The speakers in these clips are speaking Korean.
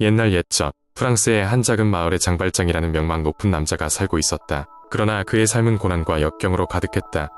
옛날 옛적 프랑스의 한 작은 마을에 장발장이라는 명망 높은 남자가 살고 있었다. 그러나 그의 삶은 고난과 역경으로 가득했다.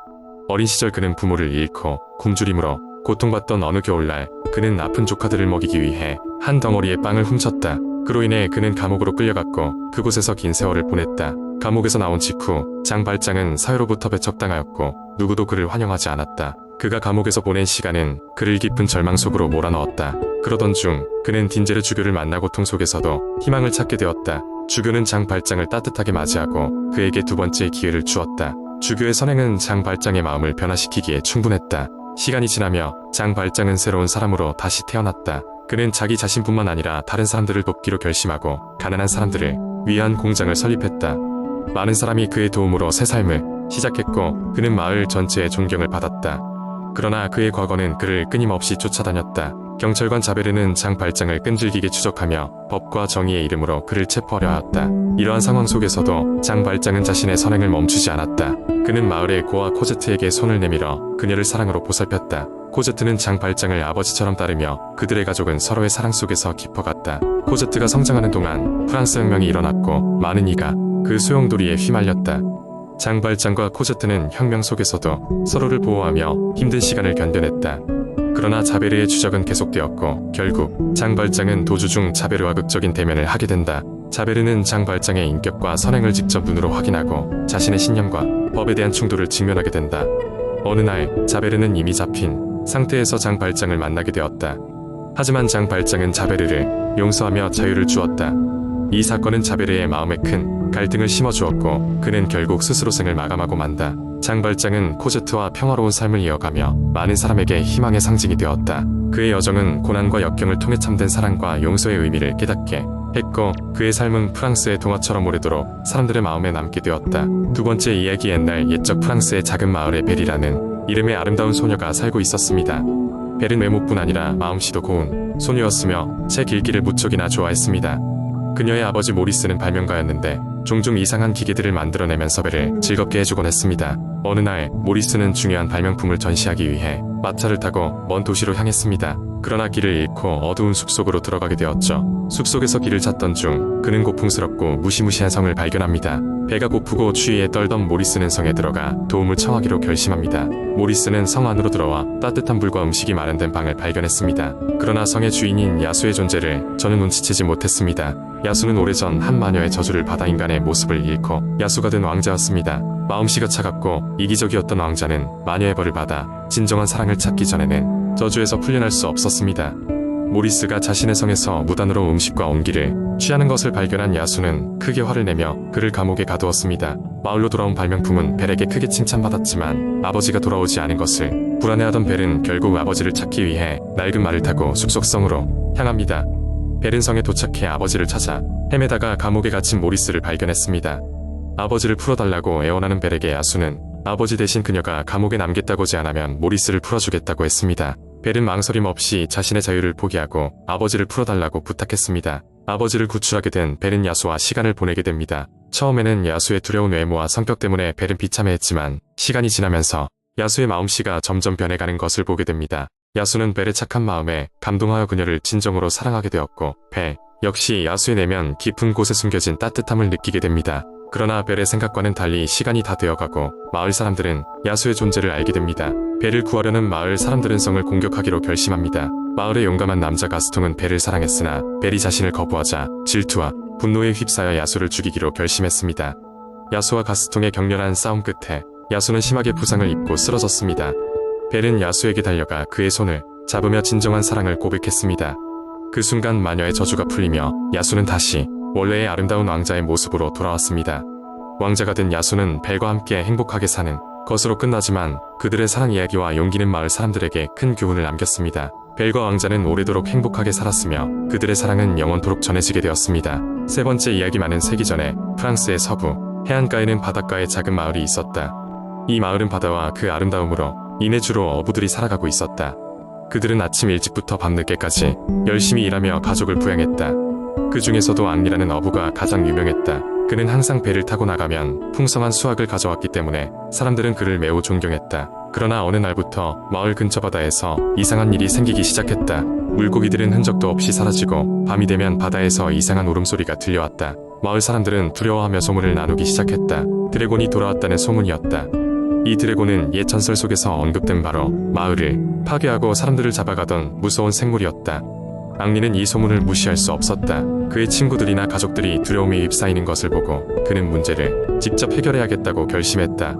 어린 시절 그는 부모를 잃고 굶주림으로 고통받던 어느 겨울날 그는 아픈 조카들을 먹이기 위해 한 덩어리의 빵을 훔쳤다. 그로 인해 그는 감옥으로 끌려갔고 그곳에서 긴 세월을 보냈다. 감옥에서 나온 직후 장발장은 사회로부터 배척당하였고 누구도 그를 환영하지 않았다. 그가 감옥에서 보낸 시간은 그를 깊은 절망 속으로 몰아넣었다. 그러던 중 그는 딘제르 주교를 만나 고통 속에서도 희망을 찾게 되었다. 주교는 장발장을 따뜻하게 맞이하고 그에게 두 번째 기회를 주었다. 주교의 선행은 장발장의 마음을 변화시키기에 충분했다. 시간이 지나며 장발장은 새로운 사람으로 다시 태어났다. 그는 자기 자신뿐만 아니라 다른 사람들을 돕기로 결심하고 가난한 사람들을 위한 공장을 설립했다. 많은 사람이 그의 도움으로 새 삶을 시작했고 그는 마을 전체의 존경을 받았다. 그러나 그의 과거는 그를 끊임없이 쫓아다녔다. 경찰관 자베르는 장발장을 끈질기게 추적하며 법과 정의의 이름으로 그를 체포하려 하였다. 이러한 상황 속에서도 장발장은 자신의 선행을 멈추지 않았다. 그는 마을의 고아 코제트에게 손을 내밀어 그녀를 사랑으로 보살폈다. 코제트는 장발장을 아버지처럼 따르며 그들의 가족은 서로의 사랑 속에서 깊어갔다. 코제트가 성장하는 동안 프랑스 혁명이 일어났고 많은 이가 그 소용돌이에 휘말렸다. 장발장과 코제트는 혁명 속에서도 서로를 보호하며 힘든 시간을 견뎌냈다. 그러나 자베르의 추적은 계속되었고 결국 장발장은 도주 중 자베르와 극적인 대면을 하게 된다. 자베르는 장발장의 인격과 선행을 직접 눈으로 확인하고 자신의 신념과 법에 대한 충돌을 직면하게 된다. 어느 날 자베르는 이미 잡힌 상태에서 장발장을 만나게 되었다. 하지만 장발장은 자베르를 용서하며 자유를 주었다. 이 사건은 자베르의 마음에 큰 갈등을 심어주었고 그는 결국 스스로 생을 마감하고 만다. 장발장은 코제트와 평화로운 삶을 이어가며 많은 사람에게 희망의 상징이 되었다. 그의 여정은 고난과 역경을 통해 참된 사랑과 용서의 의미를 깨닫게 했고 그의 삶은 프랑스의 동화처럼 오래도록 사람들의 마음에 남게 되었다. 두 번째 이야기. 옛날 옛적 프랑스의 작은 마을에 벨이라는 이름의 아름다운 소녀가 살고 있었습니다. 벨은 외모뿐 아니라 마음씨도 고운 소녀였으며 책 읽기를 무척이나 좋아했습니다. 그녀의 아버지 모리스는 발명가였는데 종종 이상한 기계들을 만들어내면서 벨을 즐겁게 해주곤 했습니다. 어느 날 모리스는 중요한 발명품을 전시하기 위해 마차를 타고 먼 도시로 향했습니다. 그러나 길을 잃고 어두운 숲속으로 들어가게 되었죠. 숲속에서 길을 찾던 중 그는 고풍스럽고 무시무시한 성을 발견합니다. 배가 고프고 추위에 떨던 모리스는 성에 들어가 도움을 청하기로 결심합니다. 모리스는 성 안으로 들어와 따뜻한 불과 음식이 마련된 방을 발견했습니다. 그러나 성의 주인인 야수의 존재를 저는 눈치채지 못했습니다. 야수는 오래전 한 마녀의 저주를 받아 인간의 모습을 잃고 야수가 된 왕자였습니다. 마음씨가 차갑고 이기적이었던 왕자는 마녀의 벌을 받아 진정한 사랑을 찾기 전에는 저주에서 풀려날 수 없었습니다. 모리스가 자신의 성에서 무단으로 음식과 온기를 취하는 것을 발견한 야수는 크게 화를 내며 그를 감옥에 가두었습니다. 마을로 돌아온 발명품은 벨에게 크게 칭찬받았지만 아버지가 돌아오지 않은 것을 불안해하던 벨은 결국 아버지를 찾기 위해 낡은 말을 타고 숲속성으로 향합니다. 벨은 성에 도착해 아버지를 찾아 헤매다가 감옥에 갇힌 모리스를 발견했습니다. 아버지를 풀어달라고 애원하는 벨에게 야수는 아버지 대신 그녀가 감옥에 남겠다고 제안하면 모리스를 풀어주겠다고 했습니다. 벨은 망설임 없이 자신의 자유를 포기하고 아버지를 풀어달라고 부탁했습니다. 아버지를 구출하게 된 벨은 야수와 시간을 보내게 됩니다. 처음에는 야수의 두려운 외모와 성격 때문에 벨은 비참해했지만 시간이 지나면서 야수의 마음씨가 점점 변해가는 것을 보게 됩니다. 야수는 벨의 착한 마음에 감동하여 그녀를 진정으로 사랑하게 되었고 벨 역시 야수의 내면 깊은 곳에 숨겨진 따뜻함을 느끼게 됩니다. 그러나 벨의 생각과는 달리 시간이 다 되어가고 마을 사람들은 야수의 존재를 알게 됩니다. 벨을 구하려는 마을 사람들은 성을 공격하기로 결심합니다. 마을의 용감한 남자 가스통은 벨을 사랑했으나 벨이 자신을 거부하자 질투와 분노에 휩싸여 야수를 죽이기로 결심했습니다. 야수와 가스통의 격렬한 싸움 끝에 야수는 심하게 부상을 입고 쓰러졌습니다. 벨은 야수에게 달려가 그의 손을 잡으며 진정한 사랑을 고백했습니다. 그 순간 마녀의 저주가 풀리며 야수는 다시 원래의 아름다운 왕자의 모습으로 돌아왔습니다. 왕자가 된 야수는 벨과 함께 행복하게 사는 것으로 끝나지만 그들의 사랑 이야기와 용기는 마을 사람들에게 큰 교훈을 남겼습니다. 벨과 왕자는 오래도록 행복하게 살았으며 그들의 사랑은 영원토록 전해지게 되었습니다. 세 번째 이야기. 많은 세기 전에 프랑스의 서부 해안가에는 바닷가에 작은 마을이 있었다. 이 마을은 바다와 그 아름다움으로 인해 주로 어부들이 살아가고 있었다. 그들은 아침 일찍부터 밤늦게까지 열심히 일하며 가족을 부양했다. 그 중에서도 앙리라는 어부가 가장 유명했다. 그는 항상 배를 타고 나가면 풍성한 수확을 가져왔기 때문에 사람들은 그를 매우 존경했다. 그러나 어느 날부터 마을 근처 바다에서 이상한 일이 생기기 시작했다. 물고기들은 흔적도 없이 사라지고 밤이 되면 바다에서 이상한 울음소리가 들려왔다. 마을 사람들은 두려워하며 소문을 나누기 시작했다. 드래곤이 돌아왔다는 소문이었다. 이 드래곤은 옛 전설 속에서 언급된 바로 마을을 파괴하고 사람들을 잡아가던 무서운 생물이었다. 앙리는 이 소문을 무시할 수 없었다. 그의 친구들이나 가족들이 두려움에 휩싸이는 것을 보고 그는 문제를 직접 해결해야겠다고 결심했다.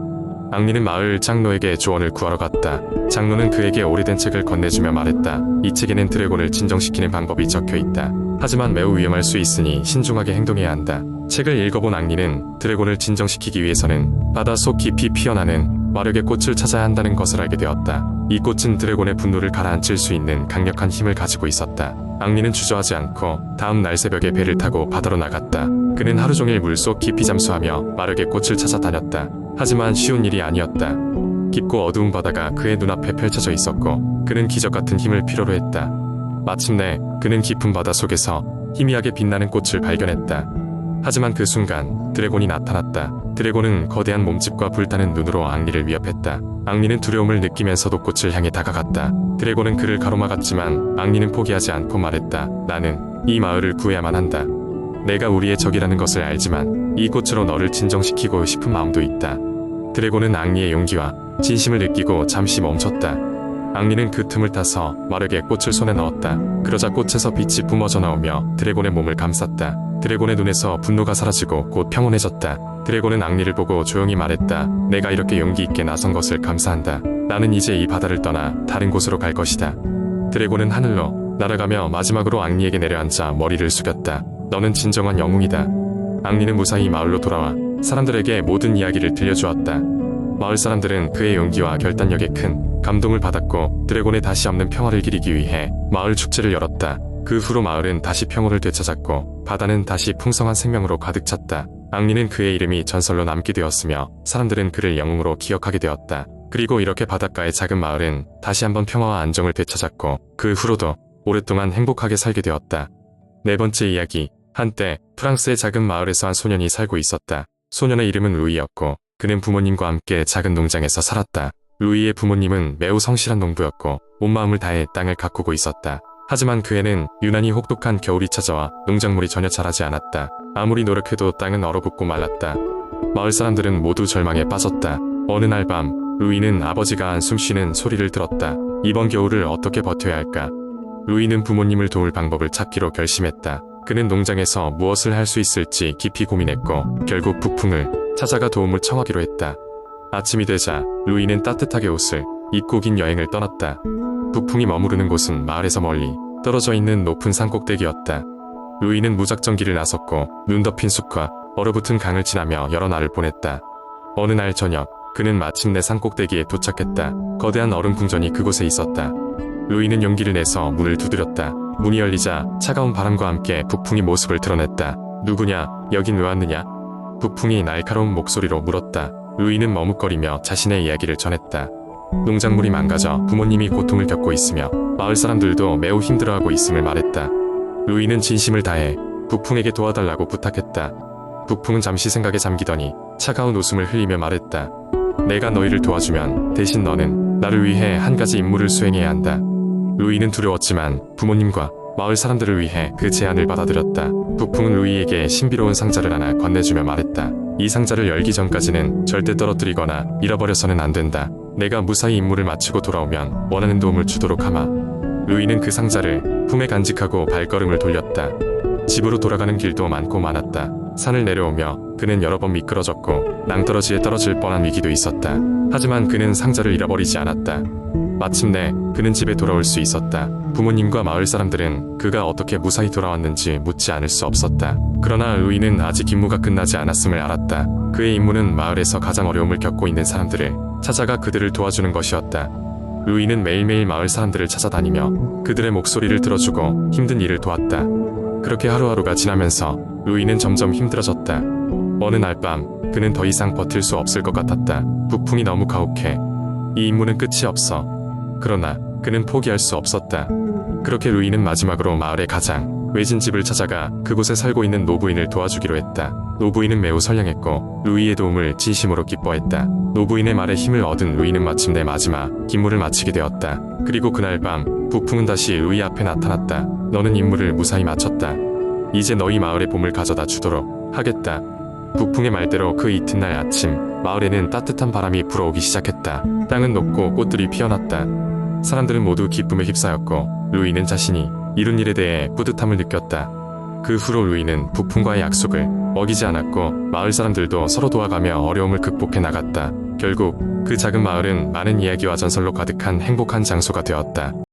앙리는 마을 장로에게 조언을 구하러 갔다. 장로는 그에게 오래된 책을 건네주며 말했다. 이 책에는 드래곤을 진정시키는 방법이 적혀 있다. 하지만 매우 위험할 수 있으니 신중하게 행동해야 한다. 책을 읽어본 앙리는 드래곤을 진정시키기 위해서는 바닷속 깊이 피어나는 마력의 꽃을 찾아야 한다는 것을 알게 되었다. 이 꽃은 드래곤의 분노를 가라앉힐 수 있는 강력한 힘을 가지고 있었다. 앙리는 주저하지 않고 다음 날 새벽에 배를 타고 바다로 나갔다. 그는 하루 종일 물속 깊이 잠수하며 마력의 꽃을 찾아다녔다. 하지만 쉬운 일이 아니었다. 깊고 어두운 바다가 그의 눈앞에 펼쳐져 있었고 그는 기적 같은 힘을 필요로 했다. 마침내 그는 깊은 바다 속에서 희미하게 빛나는 꽃을 발견했다. 하지만 그 순간 드래곤이 나타났다. 드래곤은 거대한 몸집과 불타는 눈으로 앙리를 위협했다. 앙리는 두려움을 느끼면서도 꽃을 향해 다가갔다. 드래곤은 그를 가로막았지만 앙리는 포기하지 않고 말했다. 나는 이 마을을 구해야만 한다. 내가 우리의 적이라는 것을 알지만 이 꽃으로 너를 진정시키고 싶은 마음도 있다. 드래곤은 앙리의 용기와 진심을 느끼고 잠시 멈췄다. 앙리는 그 틈을 타서 마력의 꽃을 손에 넣었다. 그러자 꽃에서 빛이 뿜어져 나오며 드래곤의 몸을 감쌌다. 드래곤의 눈에서 분노가 사라지고 곧 평온해졌다. 드래곤은 앙리를 보고 조용히 말했다. 내가 이렇게 용기 있게 나선 것을 감사한다. 나는 이제 이 바다를 떠나 다른 곳으로 갈 것이다. 드래곤은 하늘로 날아가며 마지막으로 앙리에게 내려앉아 머리를 숙였다. 너는 진정한 영웅이다. 앙리는 무사히 마을로 돌아와 사람들에게 모든 이야기를 들려주었다. 마을 사람들은 그의 용기와 결단력에 큰 감동을 받았고 드래곤의 다시 없는 평화를 기리기 위해 마을 축제를 열었다. 그 후로 마을은 다시 평온을 되찾았고 바다는 다시 풍성한 생명으로 가득 찼다. 앙리는 그의 이름이 전설로 남게 되었으며 사람들은 그를 영웅으로 기억하게 되었다. 그리고 이렇게 바닷가의 작은 마을은 다시 한번 평화와 안정을 되찾았고 그 후로도 오랫동안 행복하게 살게 되었다. 네 번째 이야기. 한때 프랑스의 작은 마을에서 한 소년이 살고 있었다. 소년의 이름은 루이였고 그는 부모님과 함께 작은 농장에서 살았다. 루이의 부모님은 매우 성실한 농부였고 온 마음을 다해 땅을 가꾸고 있었다. 하지만 그 해는 유난히 혹독한 겨울이 찾아와 농작물이 전혀 자라지 않았다. 아무리 노력해도 땅은 얼어붙고 말랐다. 마을 사람들은 모두 절망에 빠졌다. 어느 날 밤 루이는 아버지가 한숨 쉬는 소리를 들었다. 이번 겨울을 어떻게 버텨야 할까? 루이는 부모님을 도울 방법을 찾기로 결심했다. 그는 농장에서 무엇을 할 수 있을지 깊이 고민했고 결국 북풍을 찾아가 도움을 청하기로 했다. 아침이 되자 루이는 따뜻하게 옷을 입고 긴 여행을 떠났다. 북풍이 머무르는 곳은 마을에서 멀리 떨어져 있는 높은 산꼭대기였다. 루이는 무작정 길을 나섰고 눈 덮인 숲과 얼어붙은 강을 지나며 여러 날을 보냈다. 어느 날 저녁 그는 마침내 산꼭대기에 도착했다. 거대한 얼음 궁전이 그곳에 있었다. 루이는 용기를 내서 문을 두드렸다. 문이 열리자 차가운 바람과 함께 북풍이 모습을 드러냈다. 누구냐? 여긴 왜 왔느냐? 북풍이 날카로운 목소리로 물었다. 루이는 머뭇거리며 자신의 이야기를 전했다. 농작물이 망가져 부모님이 고통을 겪고 있으며 마을 사람들도 매우 힘들어하고 있음을 말했다. 루이는 진심을 다해 북풍에게 도와달라고 부탁했다. 북풍은 잠시 생각에 잠기더니 차가운 웃음을 흘리며 말했다. 내가 너희를 도와주면 대신 너는 나를 위해 한 가지 임무를 수행해야 한다. 루이는 두려웠지만 부모님과 마을 사람들을 위해 그 제안을 받아들였다. 북풍은 루이에게 신비로운 상자를 하나 건네주며 말했다. 이 상자를 열기 전까지는 절대 떨어뜨리거나 잃어버려서는 안 된다. 내가 무사히 임무를 마치고 돌아오면 원하는 도움을 주도록 하마. 루이는 그 상자를 품에 간직하고 발걸음을 돌렸다. 집으로 돌아가는 길도 많고 많았다. 산을 내려오며 그는 여러 번 미끄러졌고 낭떠러지에 떨어질 뻔한 위기도 있었다. 하지만 그는 상자를 잃어버리지 않았다. 마침내 그는 집에 돌아올 수 있었다. 부모님과 마을 사람들은 그가 어떻게 무사히 돌아왔는지 묻지 않을 수 없었다. 그러나 루이는 아직 임무가 끝나지 않았음을 알았다. 그의 임무는 마을에서 가장 어려움을 겪고 있는 사람들을 찾아가 그들을 도와주는 것이었다. 루이는 매일매일 마을 사람들을 찾아다니며 그들의 목소리를 들어주고 힘든 일을 도왔다. 그렇게 하루하루가 지나면서 루이는 점점 힘들어졌다. 어느 날 밤 그는 더 이상 버틸 수 없을 것 같았다. 북풍이 너무 가혹해. 이 임무는 끝이 없어. 그러나 그는 포기할 수 없었다. 그렇게 루이는 마지막으로 마을의 가장 외진 집을 찾아가 그곳에 살고 있는 노부인을 도와주기로 했다. 노부인은 매우 선량했고 루이의 도움을 진심으로 기뻐했다. 노부인의 말에 힘을 얻은 루이는 마침내 마지막 임무를 마치게 되었다. 그리고 그날 밤 북풍은 다시 루이 앞에 나타났다. 너는 임무를 무사히 마쳤다. 이제 너희 마을의 봄을 가져다 주도록 하겠다. 북풍의 말대로 그 이튿날 아침, 마을에는 따뜻한 바람이 불어오기 시작했다. 땅은 녹고 꽃들이 피어났다. 사람들은 모두 기쁨에 휩싸였고 루이는 자신이 이룬 일에 대해 뿌듯함을 느꼈다. 그 후로 루이는 북풍과의 약속을 어기지 않았고 마을 사람들도 서로 도와가며 어려움을 극복해 나갔다. 결국 그 작은 마을은 많은 이야기와 전설로 가득한 행복한 장소가 되었다.